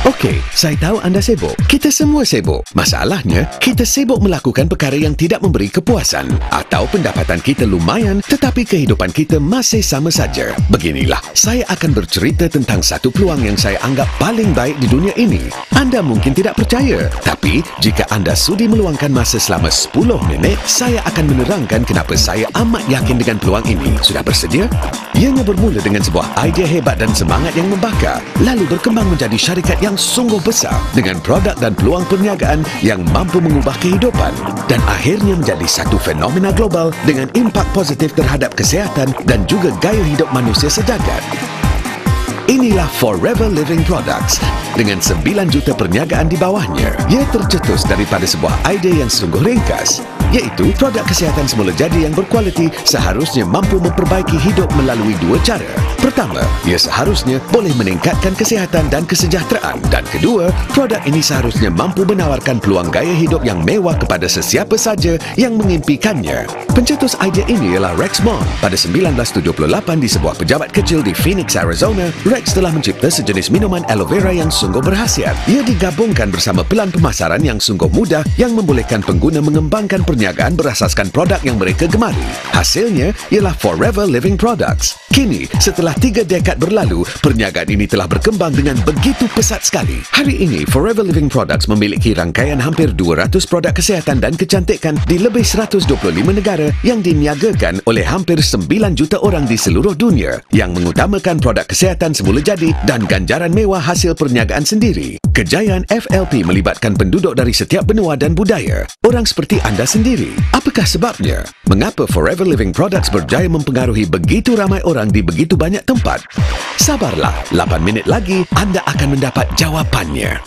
Okey, saya tahu anda sibuk. Kita semua sibuk. Masalahnya, kita sibuk melakukan perkara yang tidak memberi kepuasan. Atau pendapatan kita lumayan tetapi kehidupan kita masih sama saja. Beginilah, saya akan bercerita tentang satu peluang yang saya anggap paling baik di dunia ini. Anda mungkin tidak percaya, tapi jika anda sudi meluangkan masa selama 10 minit, saya akan menerangkan kenapa saya amat yakin dengan peluang ini. Sudah bersedia? Ianya bermula dengan sebuah idea hebat dan semangat yang membakar, lalu berkembang menjadi syarikat yang sungguh besar dengan produk dan peluang perniagaan yang mampu mengubah kehidupan dan akhirnya menjadi satu fenomena global dengan impak positif terhadap kesihatan dan juga gaya hidup manusia sejagat. Inilah Forever Living Products dengan 9 juta perniagaan di bawahnya. Ia tercetus daripada sebuah idea yang sungguh ringkas, iaitu produk kesihatan semula jadi yang berkualiti seharusnya mampu memperbaiki hidup melalui 2 cara. Pertama, ia seharusnya boleh meningkatkan kesihatan dan kesejahteraan. Dan kedua, produk ini seharusnya mampu menawarkan peluang gaya hidup yang mewah kepada sesiapa saja yang mengimpikannya. Pencetus idea ini ialah Rex Mon. Pada 1978 di sebuah pejabat kecil di Phoenix, Arizona, Rex telah mencipta sejenis minuman aloe vera yang sungguh berkhasiat. Ia digabungkan bersama pelan pemasaran yang sungguh mudah yang membolehkan pengguna mengembangkan perniagaan berasaskan produk yang mereka gemari. Hasilnya ialah Forever Living Products. Kini, setelah 3 dekad berlalu, perniagaan ini telah berkembang dengan begitu pesat sekali. Hari ini, Forever Living Products memiliki rangkaian hampir 200 produk kesihatan dan kecantikan di lebih 125 negara yang diniagakan oleh hampir 9 juta orang di seluruh dunia yang mengutamakan produk kesihatan semula jadi dan ganjaran mewah hasil perniagaan sendiri. Kejayaan FLP melibatkan penduduk dari setiap benua dan budaya. Orang seperti anda sendiri. Apakah sebabnya? Mengapa Forever Living Products berjaya mempengaruhi begitu ramai orang di begitu banyak tempat? Sabarlah, 8 minit lagi anda akan mendapat jawapannya.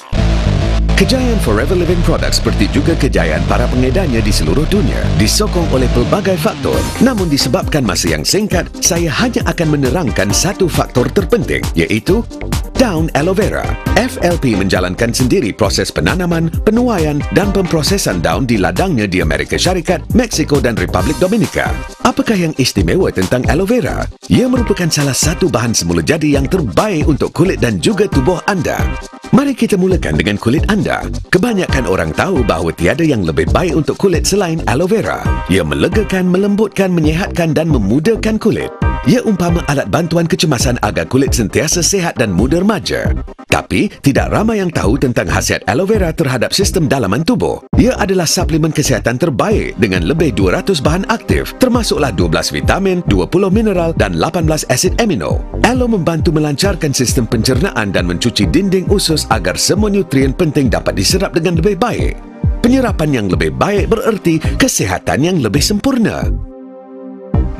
Kejayaan Forever Living Products seperti juga kejayaan para pengedarnya di seluruh dunia disokong oleh pelbagai faktor. Namun disebabkan masa yang singkat, saya hanya akan menerangkan satu faktor terpenting, iaitu daun aloe vera. FLP menjalankan sendiri proses penanaman, penuaian dan pemprosesan daun di ladangnya di Amerika Syarikat, Meksiko dan Republik Dominika. Apakah yang istimewa tentang aloe vera? Ia merupakan salah satu bahan semula jadi yang terbaik untuk kulit dan juga tubuh anda. Mari kita mulakan dengan kulit anda. Kebanyakan orang tahu bahawa tiada yang lebih baik untuk kulit selain aloe vera. Ia melegakan, melembutkan, menyihatkan dan memudahkan kulit. Ia umpama alat bantuan kecemasan agar kulit sentiasa sihat dan muda remaja. Tapi, tidak ramai yang tahu tentang khasiat aloe vera terhadap sistem dalaman tubuh. Ia adalah suplemen kesihatan terbaik dengan lebih 200 bahan aktif, termasuklah 12 vitamin, 20 mineral dan 18 asid amino. Aloe membantu melancarkan sistem pencernaan dan mencuci dinding usus agar semua nutrien penting dapat diserap dengan lebih baik. Penyerapan yang lebih baik bererti kesihatan yang lebih sempurna.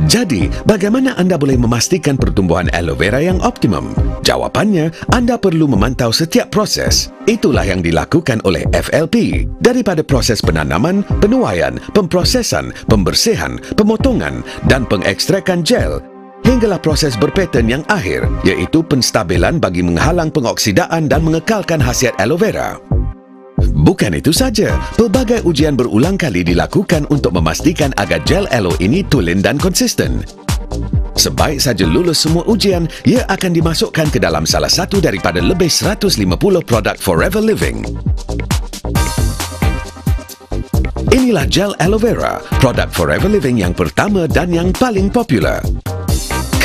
Jadi, bagaimana anda boleh memastikan pertumbuhan aloe vera yang optimum? Jawapannya, anda perlu memantau setiap proses. Itulah yang dilakukan oleh FLP. Daripada proses penanaman, penuaian, pemprosesan, pembersihan, pemotongan dan pengekstrakan gel, hinggalah proses berpattern yang akhir, iaitu penstabilan bagi menghalang pengoksidaan dan mengekalkan khasiat aloe vera. Bukan itu saja, pelbagai ujian berulang kali dilakukan untuk memastikan agar gel aloe ini tulen dan konsisten. Sebaik saja lulus semua ujian, ia akan dimasukkan ke dalam salah satu daripada lebih 150 produk Forever Living. Inilah gel aloe vera, produk Forever Living yang pertama dan yang paling popular.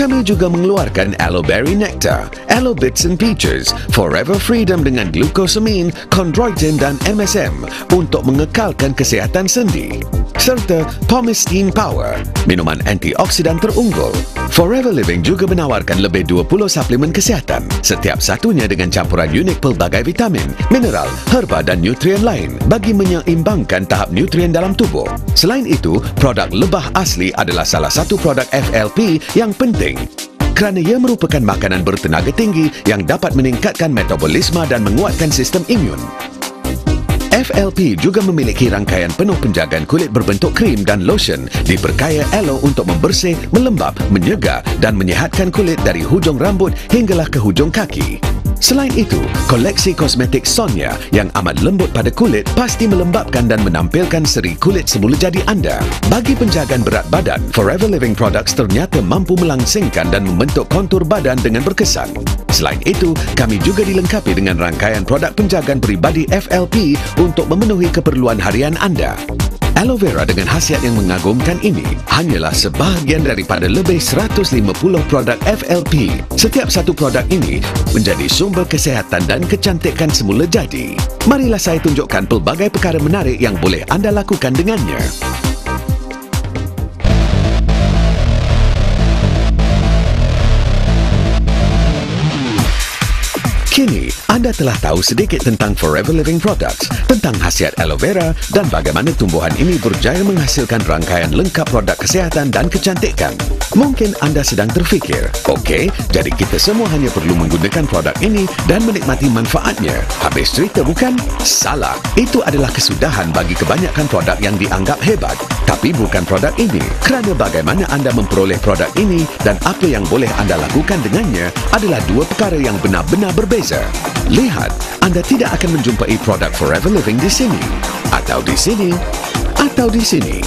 Kami juga mengeluarkan Aloe Berry Nectar, Aloe Bits and Peaches, Forever Freedom dengan glucosamine, chondroitin dan MSM untuk mengekalkan kesihatan sendi. Serta Pomistine Power, minuman antioksidan terunggul. Forever Living juga menawarkan lebih 20 suplemen kesihatan, setiap satunya dengan campuran unik pelbagai vitamin, mineral, herba dan nutrien lain bagi menyeimbangkan tahap nutrien dalam tubuh. Selain itu, produk lebah asli adalah salah satu produk FLP yang penting kerana ia merupakan makanan bertenaga tinggi yang dapat meningkatkan metabolisme dan menguatkan sistem imun. FLP juga memiliki rangkaian penuh penjagaan kulit berbentuk krim dan lotion diberkaya aloe untuk membersih, melembap, menyegar dan menyihatkan kulit dari hujung rambut hinggalah ke hujung kaki. Selain itu, koleksi kosmetik Sonia yang amat lembut pada kulit pasti melembabkan dan menampilkan seri kulit semula jadi anda. Bagi penjagaan berat badan, Forever Living Products ternyata mampu melangsingkan dan membentuk kontur badan dengan berkesan. Selain itu, kami juga dilengkapi dengan rangkaian produk penjagaan peribadi FLP untuk memenuhi keperluan harian anda. Aloe vera dengan khasiat yang mengagumkan ini hanyalah sebahagian daripada lebih 150 produk FLP. Setiap satu produk ini menjadi sumber kesihatan dan kecantikan semula jadi. Marilah saya tunjukkan pelbagai perkara menarik yang boleh anda lakukan dengannya. Kini, anda telah tahu sedikit tentang Forever Living Products, tentang khasiat aloe vera dan bagaimana tumbuhan ini berjaya menghasilkan rangkaian lengkap produk kesihatan dan kecantikan. Mungkin anda sedang terfikir, okey, jadi kita semua hanya perlu menggunakan produk ini dan menikmati manfaatnya. Habis cerita bukan? Salah. Itu adalah kesudahan bagi kebanyakan produk yang dianggap hebat. Tapi bukan produk ini, kerana bagaimana anda memperoleh produk ini dan apa yang boleh anda lakukan dengannya adalah dua perkara yang benar-benar berbeza. Lihat, anda tidak akan menjumpai produk Forever Living di sini, atau di sini, atau di sini.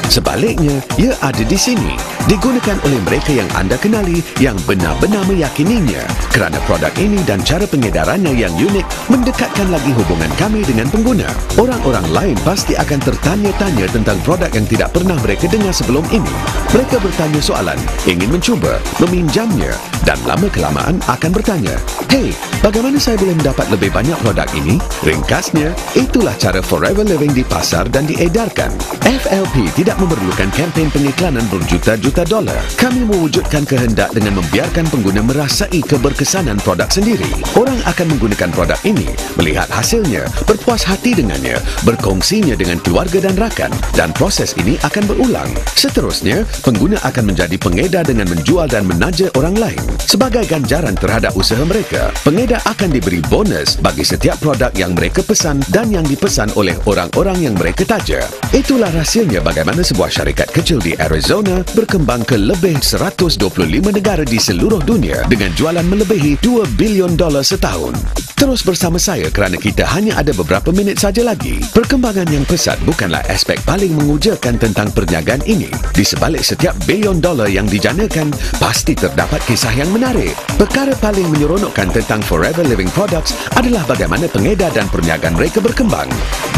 Sebaliknya, ia ada di sini, digunakan oleh mereka yang anda kenali yang benar-benar meyakininya kerana produk ini dan cara pengedarannya yang unik mendekatkan lagi hubungan kami dengan pengguna. Orang-orang lain pasti akan tertanya-tanya tentang produk yang tidak pernah mereka dengar sebelum ini. Mereka bertanya soalan, ingin mencuba, meminjamnya dan lama-kelamaan akan bertanya, "Hey, bagaimana saya boleh mendapat lebih banyak produk ini?" Ringkasnya, itulah cara Forever Living di pasar dan diedarkan. FLP tidak memerlukan kempen pengiklanan berjuta-juta dolar. Kami mewujudkan kehendak dengan membiarkan pengguna merasai keberkesanan produk sendiri. Orang akan menggunakan produk ini, melihat hasilnya, berpuas hati dengannya, berkongsinya dengan keluarga dan rakan, dan proses ini akan berulang. Seterusnya, pengguna akan menjadi pengedar dengan menjual dan menaja orang lain. Sebagai ganjaran terhadap usaha mereka, pengedar akan diberi bonus bagi setiap produk yang mereka pesan dan yang dipesan oleh orang-orang yang mereka taja. Itulah rahsianya bagaimana sebuah syarikat kecil di Arizona berkembang ke lebih 125 negara di seluruh dunia dengan jualan melebihi $2 bilion setahun. Terus bersama saya kerana kita hanya ada beberapa minit saja lagi. Perkembangan yang pesat bukanlah aspek paling mengujakan tentang perniagaan ini. Di sebalik setiap $bilion yang dijanakan, pasti terdapat kisah yang menarik. Perkara paling menyeronokkan tentang Forever Living Products adalah bagaimana pengedar dan perniagaan mereka berkembang.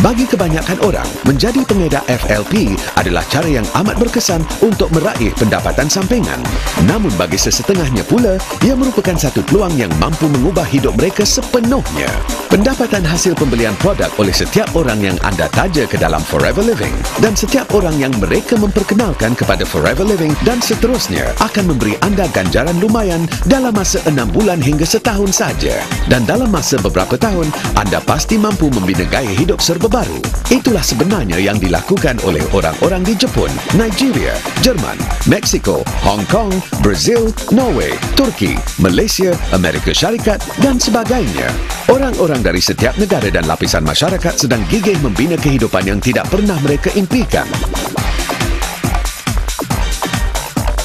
Bagi kebanyakan orang, menjadi pengedar FLP adalah cara yang amat berkesan untuk meraih pendapatan sampingan. Namun bagi sesetengahnya pula, ia merupakan satu peluang yang mampu mengubah hidup mereka sepenuhnya. Pendapatan hasil pembelian produk oleh setiap orang yang anda taja ke dalam Forever Living dan setiap orang yang mereka memperkenalkan kepada Forever Living dan seterusnya akan memberi anda ganjaran lumayan dalam masa 6 bulan hingga setahun saja. Dan dalam masa beberapa tahun, anda pasti mampu membina gaya hidup serba baru. Itulah sebenarnya yang dilakukan oleh orang-orang di Jepun, Nigeria, Jerman, Meksiko, Hong Kong, Brazil, Norway, Turki, Malaysia, Amerika Syarikat dan sebagainya. Orang-orang dari setiap negara dan lapisan masyarakat sedang gigih membina kehidupan yang tidak pernah mereka impikan.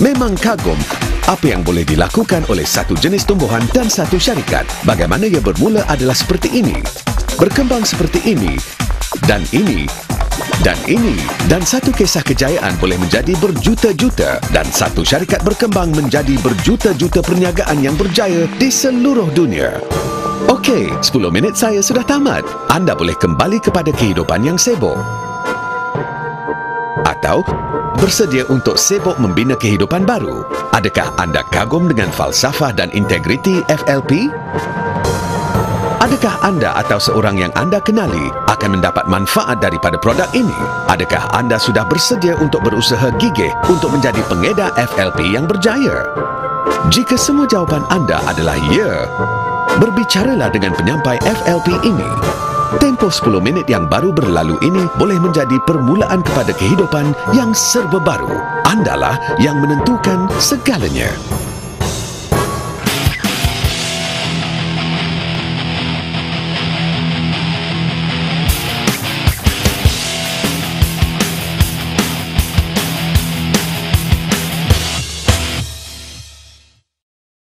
Memang kagum apa yang boleh dilakukan oleh satu jenis tumbuhan dan satu syarikat. Bagaimana ia bermula adalah seperti ini, berkembang seperti ini, dan ini, dan ini, dan satu kisah kejayaan boleh menjadi berjuta-juta dan satu syarikat berkembang menjadi berjuta-juta perniagaan yang berjaya di seluruh dunia. Okey, 10 minit saya sudah tamat. Anda boleh kembali kepada kehidupan yang sibuk. Atau bersedia untuk sibuk membina kehidupan baru. Adakah anda kagum dengan falsafah dan integriti FLP? Adakah anda atau seorang yang anda kenali akan mendapat manfaat daripada produk ini? Adakah anda sudah bersedia untuk berusaha gigih untuk menjadi pengedar FLP yang berjaya? Jika semua jawapan anda adalah ya, berbicaralah dengan penyampai FLP ini. Tempoh 10 minit yang baru berlalu ini boleh menjadi permulaan kepada kehidupan yang serba baru. Andalah yang menentukan segalanya.